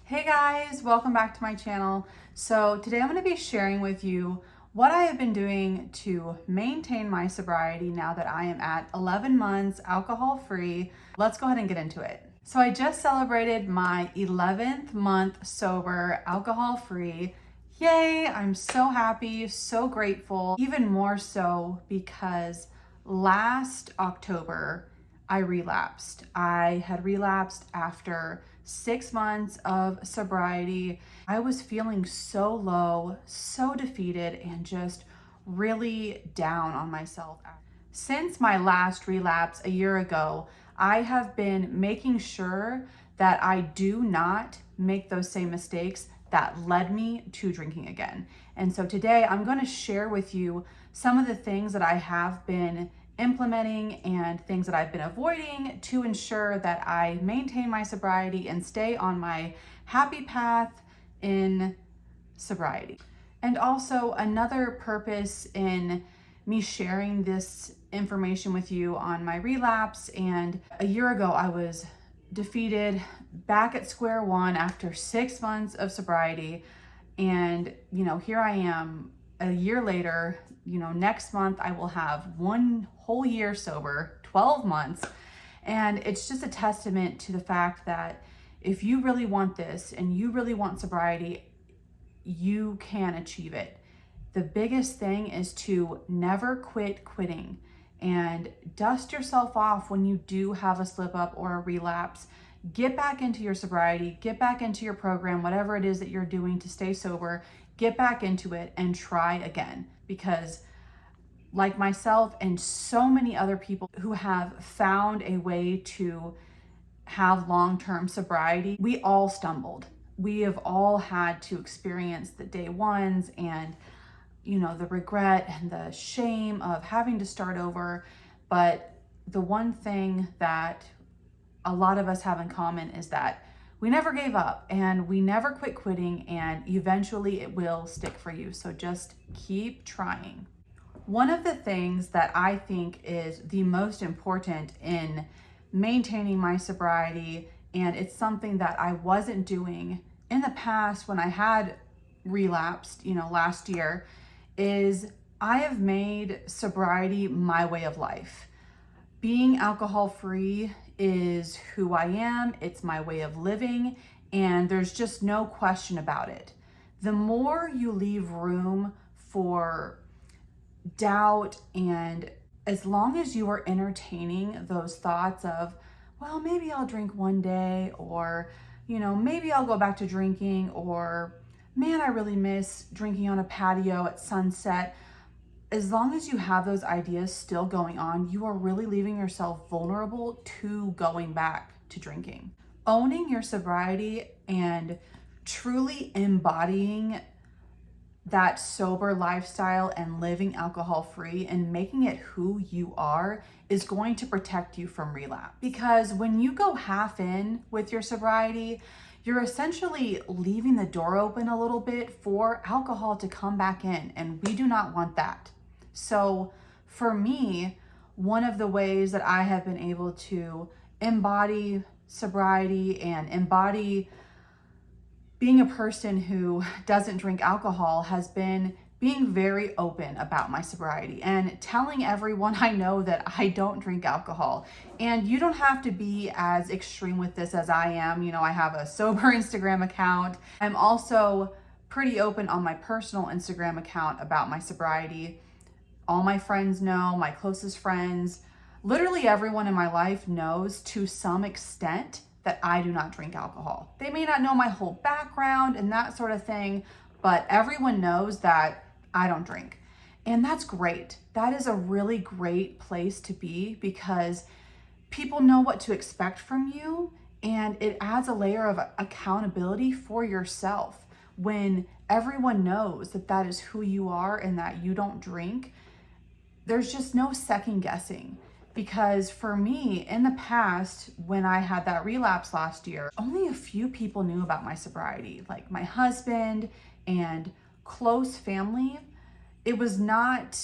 Hey guys, welcome back to my channel. So today I'm going to be sharing with you what I have been doing to maintain my sobriety now that I am at 11 months alcohol free. Let's go ahead and get into it. So I just celebrated my 11th month sober, alcohol free. Yay, I'm so happy, so grateful, even more so because last October I relapsed. I had relapsed after 6 months of sobriety. I was feeling so low, so defeated, and just really down on myself. Since my last relapse a year ago, I have been making sure that I do not make those same mistakes that led me to drinking again. And so today I'm going to share with you some of the things that I have been implementing and things that I've been avoiding to ensure that I maintain my sobriety and stay on my happy path in sobriety. And also another purpose in me sharing this information with you on my relapse. And a year ago, I was defeated, back at square one after 6 months of sobriety. And, here I am a year later. Next month I will have 1 whole year sober, 12 months. And it's just a testament to the fact that if you really want this and you really want sobriety, you can achieve it. The biggest thing is to never quit quitting and dust yourself off when you do have a slip up or a relapse. Get back into your sobriety, get back into your program, whatever it is that you're doing to stay sober, get back into it and try again. Because like myself and so many other people who have found a way to have long-term sobriety, we all stumbled. We have all had to experience the day ones and the regret and the shame of having to start over. But the one thing that a lot of us have in common is that we never gave up and we never quit quitting, and eventually it will stick for you. So just keep trying. One of the things that I think is the most important in maintaining my sobriety, and it's something that I wasn't doing in the past when I had relapsed, last year, is I have made sobriety my way of life. Being alcohol free is who I am. It's my way of living, and there's just no question about it. The more you leave room for doubt, and as long as you are entertaining those thoughts of, well, maybe I'll drink one day, or, maybe I'll go back to drinking, or man, I really miss drinking on a patio at sunset. As long as you have those ideas still going on, you are really leaving yourself vulnerable to going back to drinking. Owning your sobriety and truly embodying that sober lifestyle and living alcohol free and making it who you are is going to protect you from relapse. Because when you go half in with your sobriety, you're essentially leaving the door open a little bit for alcohol to come back in, and we do not want that. So for me, one of the ways that I have been able to embody sobriety and embody being a person who doesn't drink alcohol has been being very open about my sobriety and telling everyone I know that I don't drink alcohol. And you don't have to be as extreme with this as I am. I have a sober Instagram account. I'm also pretty open on my personal Instagram account about my sobriety. All my friends know, my closest friends, literally everyone in my life knows to some extent that I do not drink alcohol. They may not know my whole background and that sort of thing, but everyone knows that I don't drink. And that's great. That is a really great place to be, because people know what to expect from you, and it adds a layer of accountability for yourself when everyone knows that that is who you are and that you don't drink. There's just no second guessing. Because for me, in the past, when I had that relapse last year, only a few people knew about my sobriety, like my husband and close family. It was not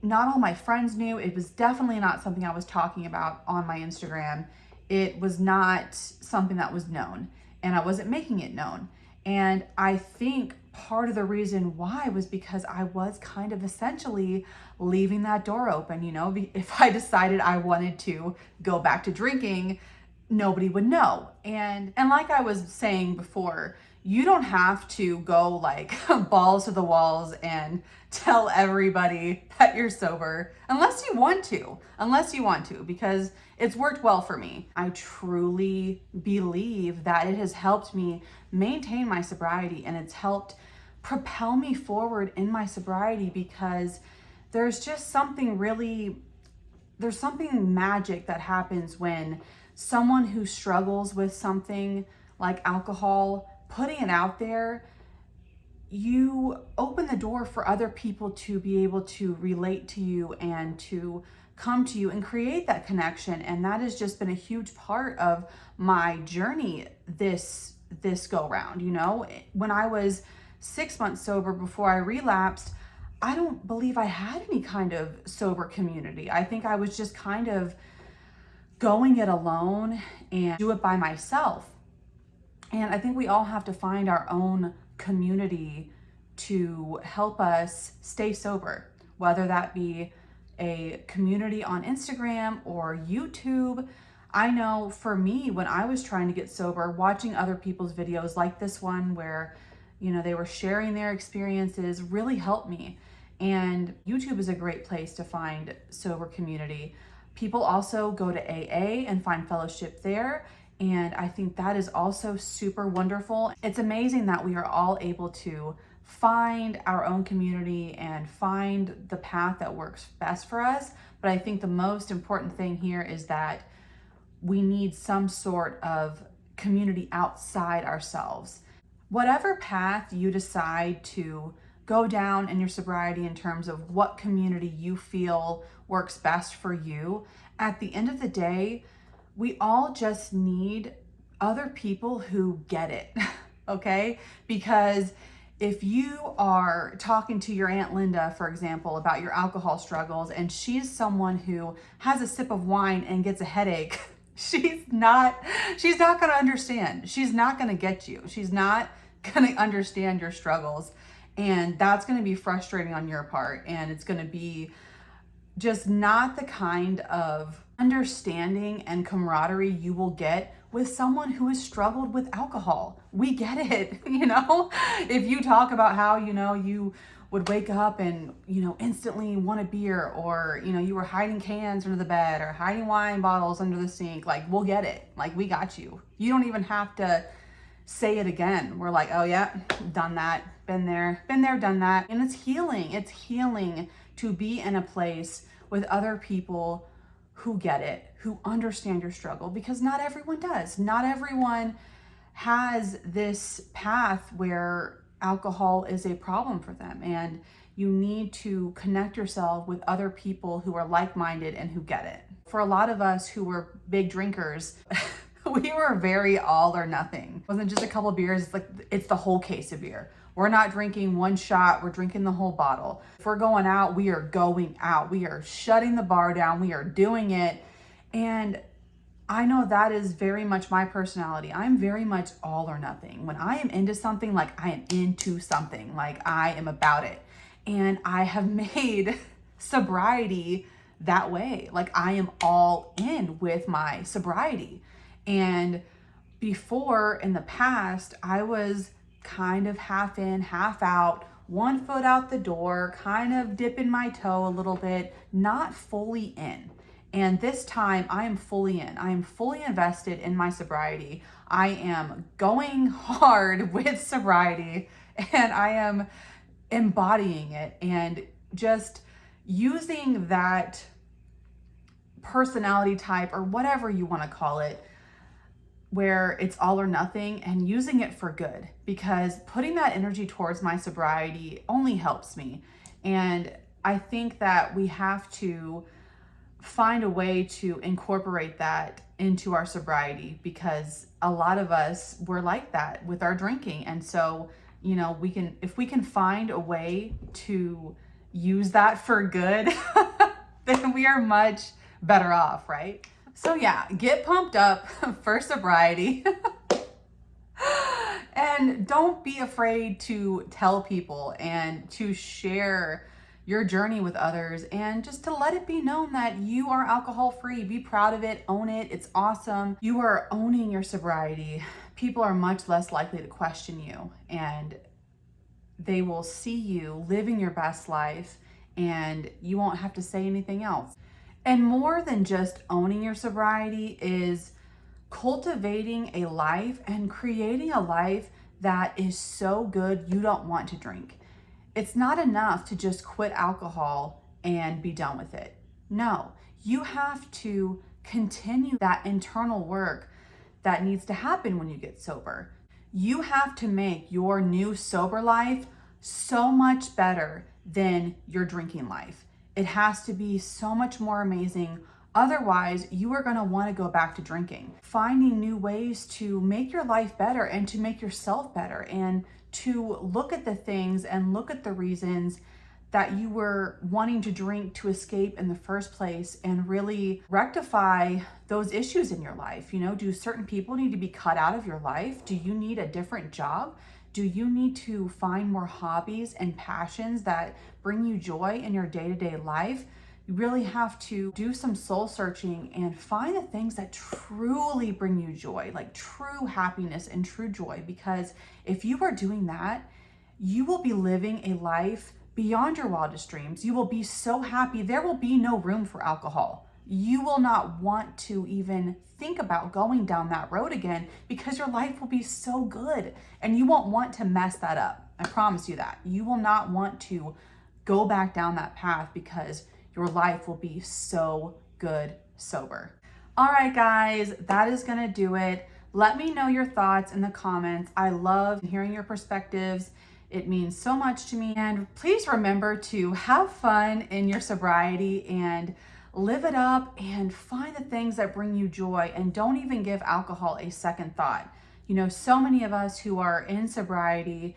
all my friends knew. It was definitely not something I was talking about on my Instagram. It was not something that was known. and I wasn't making it known. And I think part of the reason why was because I was kind of essentially leaving that door open. If I decided I wanted to go back to drinking, nobody would know. And like I was saying before, you don't have to go like balls to the walls and tell everybody that you're sober unless you want to, because it's worked well for me. I truly believe that it has helped me maintain my sobriety, and it's helped propel me forward in my sobriety, because there's something magic that happens when someone who struggles with something like alcohol, putting it out there, you open the door for other people to be able to relate to you and to come to you and create that connection. And that has just been a huge part of my journey this go round. When I was 6 months sober before I relapsed, I don't believe I had any kind of sober community. I think I was just kind of going it alone and do it by myself. And I think we all have to find our own community to help us stay sober, whether that be a community on Instagram or YouTube. I know for me, when I was trying to get sober, watching other people's videos like this one where, they were sharing their experiences really helped me. And YouTube is a great place to find sober community. People also go to AA and find fellowship there. And I think that is also super wonderful. It's amazing that we are all able to find our own community and find the path that works best for us. But I think the most important thing here is that we need some sort of community outside ourselves. Whatever path you decide to go down in your sobriety in terms of what community you feel works best for you, at the end of the day, we all just need other people who get it, okay? Because if you are talking to your Aunt Linda, for example, about your alcohol struggles, and she's someone who has a sip of wine and gets a headache, she's not going to understand. She's not going to get you. She's not going to understand your struggles. And that's going to be frustrating on your part. And it's going to be just not the kind of understanding and camaraderie you will get with someone who has struggled with alcohol. We get it, If you talk about how, you would wake up and, instantly want a beer, or, you were hiding cans under the bed or hiding wine bottles under the sink, like, we'll get it. Like, we got you. You don't even have to say it again. We're like, oh yeah, done that, been there, done that. And it's healing. It's healing to be in a place with other people who get it, who understand your struggle, because not everyone does. Not everyone has this path where alcohol is a problem for them. And you need to connect yourself with other people who are like-minded and who get it. For a lot of us who were big drinkers, we were very all or nothing. It wasn't just a couple of beers, it's the whole case of beer. We're not drinking one shot, we're drinking the whole bottle. If we're going out, we are going out. We are shutting the bar down, we are doing it. And I know that is very much my personality. I'm very much all or nothing. When I am into something, like I am into something, like I am about it. And I have made sobriety that way. Like I am all in with my sobriety. And before, in the past, I was kind of half in, half out, one foot out the door, kind of dipping my toe a little bit, not fully in. And this time I am fully in. I am fully invested in my sobriety. I am going hard with sobriety, and I am embodying it and just using that personality type, or whatever you want to call it, where it's all or nothing, and using it for good, because putting that energy towards my sobriety only helps me. And I think that we have to find a way to incorporate that into our sobriety, because a lot of us were like that with our drinking. And so, if we can find a way to use that for good, then we are much better off, right? So yeah, get pumped up for sobriety. And don't be afraid to tell people and to share your journey with others, and just to let it be known that you are alcohol free. Be proud of it, own it. It's awesome. You are owning your sobriety. People are much less likely to question you, and they will see you living your best life, and you won't have to say anything else. And more than just owning your sobriety is cultivating a life and creating a life that is so good you don't want to drink. It's not enough to just quit alcohol and be done with it. No, you have to continue that internal work that needs to happen when you get sober. You have to make your new sober life so much better than your drinking life. It has to be so much more amazing. Otherwise, you are going to want to go back to drinking. Finding new ways to make your life better and to make yourself better, and to look at the things and look at the reasons that you were wanting to drink to escape in the first place, and really rectify those issues in your life. You know, do certain people need to be cut out of your life? Do you need a different job? Do you need to find more hobbies and passions that bring you joy in your day-to-day life? You really have to do some soul searching and find the things that truly bring you joy, like true happiness and true joy. Because if you are doing that, you will be living a life beyond your wildest dreams. You will be so happy. There will be no room for alcohol. You will not want to even think about going down that road again, because your life will be so good and you won't want to mess that up. I promise you that. You will not want to go back down that path, because your life will be so good sober. All right, guys, that is gonna do it. Let me know your thoughts in the comments. I love hearing your perspectives. It means so much to me. And please remember to have fun in your sobriety and live it up, and find the things that bring you joy, and don't even give alcohol a second thought. You know, so many of us who are in sobriety,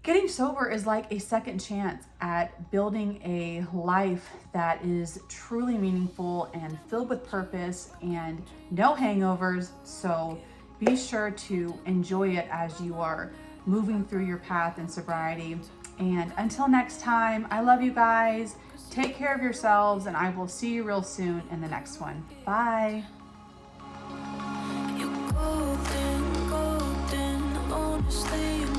getting sober is like a second chance at building a life that is truly meaningful and filled with purpose and no hangovers. So be sure to enjoy it as you are moving through your path in sobriety. And until next time, I love you guys. Take care of yourselves, and I will see you real soon in the next one. Bye. You're golden, golden, honestly.